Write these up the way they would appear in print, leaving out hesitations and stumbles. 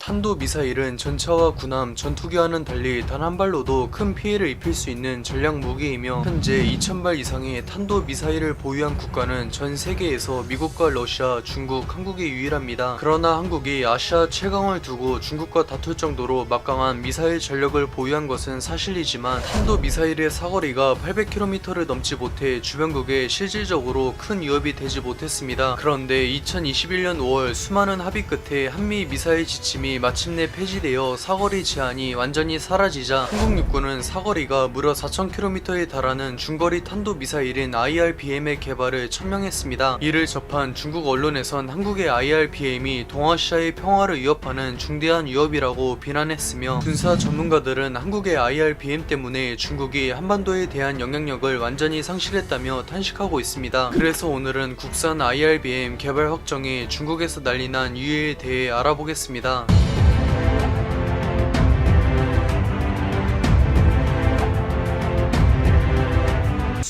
탄도미사일은 전차와 군함, 전투기와는 달리 단 한 발로도 큰 피해를 입힐 수 있는 전략 무기이며 현재 2000발 이상의 탄도미사일을 보유한 국가는 전 세계에서 미국과 러시아, 중국, 한국이 유일합니다. 그러나 한국이 아시아 최강을 두고 중국과 다툴 정도로 막강한 미사일 전력을 보유한 것은 사실이지만 탄도미사일의 사거리가 800km를 넘지 못해 주변국에 실질적으로 큰 위협이 되지 못했습니다. 그런데 2021년 5월 수많은 합의 끝에 한미 미사일 지침이 마침내 폐지되어 사거리 제한이 완전히 사라지자 한국 육군은 사거리가 무려 4000km에 달하는 중거리 탄도미사일인 IRBM의 개발을 천명했습니다. 이를 접한 중국 언론에선 한국의 IRBM이 동아시아의 평화를 위협하는 중대한 위협이라고 비난했으며 군사 전문가들은 한국의 IRBM 때문에 중국이 한반도에 대한 영향력을 완전히 상실했다며 탄식하고 있습니다. 그래서 오늘은 국산 IRBM 개발 확정에 중국에서 난리난 이유에 대해 알아보겠습니다.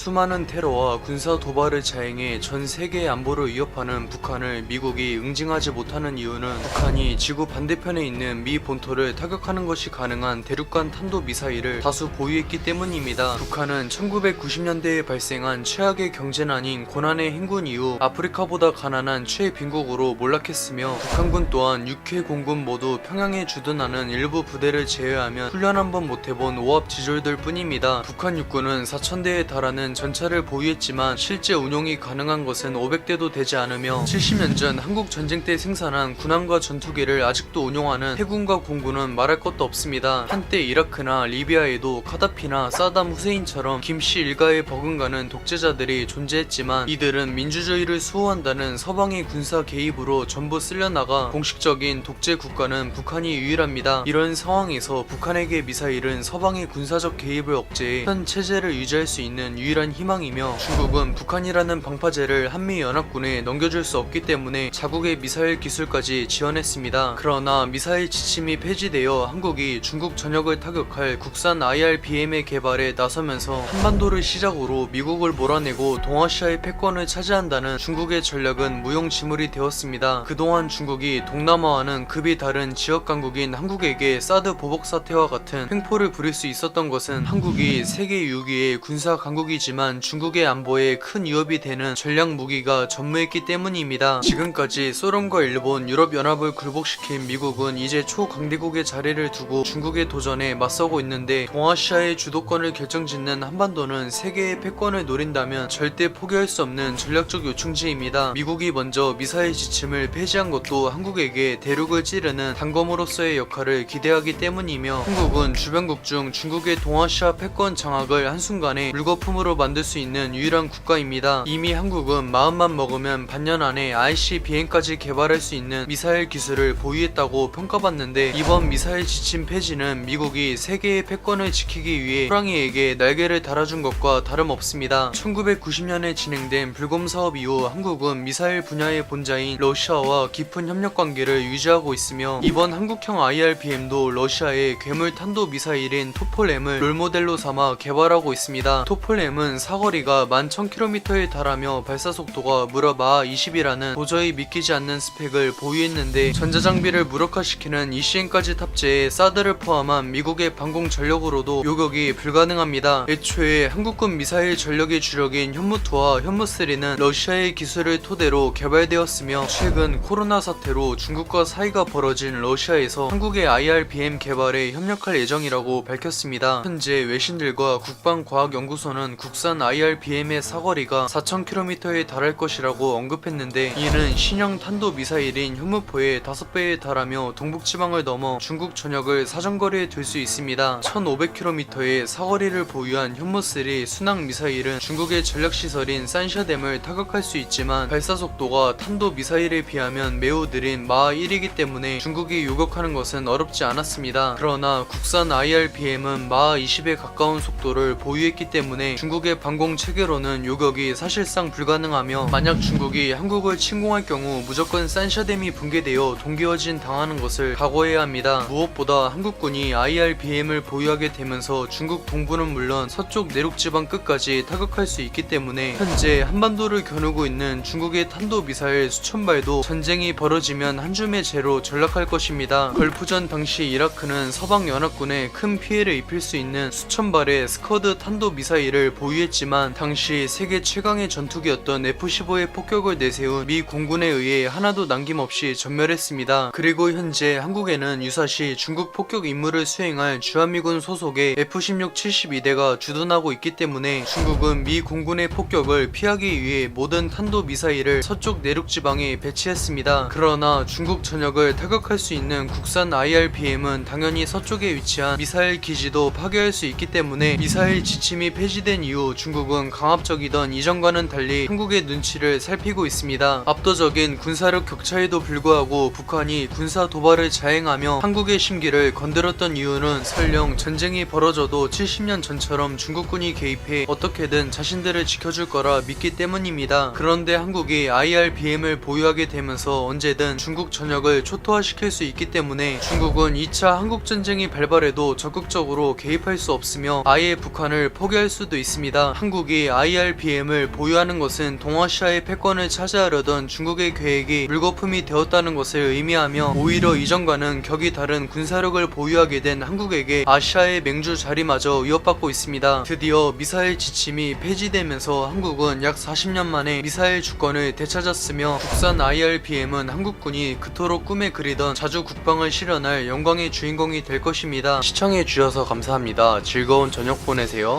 수많은 테러와 군사 도발을 자행해 전 세계의 안보를 위협하는 북한을 미국이 응징하지 못하는 이유는 북한이 지구 반대편에 있는 미 본토를 타격하는 것이 가능한 대륙간 탄도미사일을 다수 보유했기 때문입니다. 북한은 1990년대에 발생한 최악의 경제난인 고난의 행군 이후 아프리카보다 가난한 최빈국으로 몰락했으며 북한군 또한 육해 공군 모두 평양에 주둔하는 일부 부대를 제외하면 훈련 한번 못해본 오합지졸들 뿐입니다. 북한 육군은 4000대에 달하는 전차를 보유했지만 실제 운용이 가능한 것은 500대도 되지 않으며 70년 전 한국 전쟁 때 생산한 군함과 전투기를 아직도 운용하는 해군과 공군은 말할 것도 없습니다. 한때 이라크나 리비아에도 카다피나 사담 후세인처럼 김씨 일가에 버금가는 독재자들이 존재했지만 이들은 민주주의를 수호한다는 서방의 군사 개입으로 전부 쓸려나가 공식적인 독재 국가는 북한이 유일합니다. 이런 상황에서 북한에게 미사일은 서방의 군사적 개입을 억제해 현 체제를 유지할 수 있는 유일한 희망이며 중국은 북한이라는 방파제를 한미연합군에 넘겨줄 수 없기 때문에 자국의 미사일 기술까지 지원했습니다. 그러나 미사일 지침이 폐지되어 한국이 중국 전역을 타격할 국산 IRBM의 개발에 나서면서 한반도를 시작으로 미국을 몰아내고 동아시아의 패권을 차지한다는 중국의 전략은 무용지물이 되었습니다. 그동안 중국이 동남아와는 급이 다른 지역 강국인 한국에게 사드 보복 사태와 같은 횡포를 부릴 수 있었던 것은 한국이 세계 6위의 군사 강국이지만 중국의 안보에 큰 위협이 되는 전략 무기가 전무했기 때문입니다. 지금까지 소련과 일본, 유럽연합을 굴복시킨 미국은 이제 초강대국의 자리를 두고 중국의 도전에 맞서고 있는데 동아시아의 주도권을 결정짓는 한반도는 세계의 패권을 노린다면 절대 포기할 수 없는 전략적 요충지입니다. 미국이 먼저 미사일 지침을 폐지한 것도 한국에게 대륙을 찌르는 단검으로서의 역할을 기대하기 때문이며 한국은 주변국 중 중국의 동아시아 패권 장악을 한순간에 물거품으로 만들 수 있는 유일한 국가입니다. 이미 한국은 마음만 먹으면 반년 안에 ICBM까지 개발할 수 있는 미사일 기술을 보유했다고 평가받는데 이번 미사일 지침 폐지는 미국이 세계의 패권을 지키기 위해 호랑이에게 날개를 달아준 것과 다름없습니다. 1990년에 진행된 불곰 사업 이후 한국은 미사일 분야의 본자인 러시아와 깊은 협력 관계를 유지하고 있으며 이번 한국형 IRBM도 러시아의 괴물 탄도 미사일인 토폴엠을 롤모델로 삼아 개발하고 있습니다. 토폴엠은 사거리가 11,000km에 달하며 발사속도가 무려 마하 20이라는 도저히 믿기지 않는 스펙을 보유했는데 전자장비를 무력화시키는 ECM까지 탑재해 사드를 포함한 미국의 방공 전력으로도 요격이 불가능합니다. 애초에 한국군 미사일 전력의 주력인 현무2와 현무3는 러시아의 기술을 토대로 개발되었으며 최근 코로나 사태로 중국과 사이가 벌어진 러시아에서 한국의 IRBM 개발에 협력할 예정이라고 밝혔습니다. 현재 외신들과 국방과학연구소는 국산 IRBM의 사거리가 4000km에 달할 것이라고 언급했는데 이는 신형 탄도미사일인 현무포의 5배에 달하며 동북지방을 넘어 중국 전역을 사정거리에 둘 수 있습니다. 1500km의 사거리를 보유한 현무3 순항 미사일은 중국의 전략시설인 산샤댐을 타격할 수 있지만 발사속도가 탄도미사일에 비하면 매우 느린 마하 1이기 때문에 중국이 요격하는 것은 어렵지 않았습니다. 그러나 국산 IRBM은 마하 20에 가까운 속도를 보유했기 때문에 중국의 중국의 방공 체계로는 요격이 사실상 불가능하며 만약 중국이 한국을 침공할 경우 무조건 산샤댐이 붕괴되어 동기화진 당하는 것을 각오해야 합니다. 무엇보다 한국군이 IRBM을 보유하게 되면서 중국 동부는 물론 서쪽 내륙지방 끝까지 타격할 수 있기 때문에 현재 한반도를 겨누고 있는 중국의 탄도미사일 수천 발도 전쟁이 벌어지면 한 줌의 재로 전락할 것입니다. 걸프전 당시 이라크는 서방연합군에 큰 피해를 입힐 수 있는 수천 발의 스커드 탄도미사일을 보유했지만 당시 세계 최강의 전투기였던 F-15의 폭격을 내세운 미 공군에 의해 하나도 남김없이 전멸했습니다. 그리고 현재 한국에는 유사시 중국 폭격 임무를 수행할 주한미군 소속의 F-16 72대가 주둔하고 있기 때문에 중국은 미 공군의 폭격을 피하기 위해 모든 탄도미사일을 서쪽 내륙지방에 배치했습니다. 그러나 중국 전역을 타격할 수 있는 국산 IRBM은 당연히 서쪽에 위치한 미사일 기지도 파괴할 수 있기 때문에 미사일 지침이 폐지된 이후 중국은 강압적이던 이전과는 달리 한국의 눈치를 살피고 있습니다. 압도적인 군사력 격차에도 불구하고 북한이 군사 도발을 자행하며 한국의 심기를 건드렸던 이유는 설령 전쟁이 벌어져도 70년 전처럼 중국군이 개입해 어떻게든 자신들을 지켜줄 거라 믿기 때문입니다. 그런데 한국이 IRBM을 보유하게 되면서 언제든 중국 전역을 초토화시킬 수 있기 때문에 중국은 2차 한국전쟁이 발발해도 적극적으로 개입할 수 없으며 아예 북한을 포기할 수도 있습니다. 한국이 IRBM을 보유하는 것은 동아시아의 패권을 차지하려던 중국의 계획이 물거품이 되었다는 것을 의미하며 오히려 이전과는 격이 다른 군사력을 보유하게 된 한국에게 아시아의 맹주 자리마저 위협받고 있습니다. 드디어 미사일 지침이 폐지되면서 한국은 약 40년 만에 미사일 주권을 되찾았으며 국산 IRBM은 한국군이 그토록 꿈에 그리던 자주 국방을 실현할 영광의 주인공이 될 것입니다. 시청해주셔서 감사합니다. 즐거운 저녁 보내세요.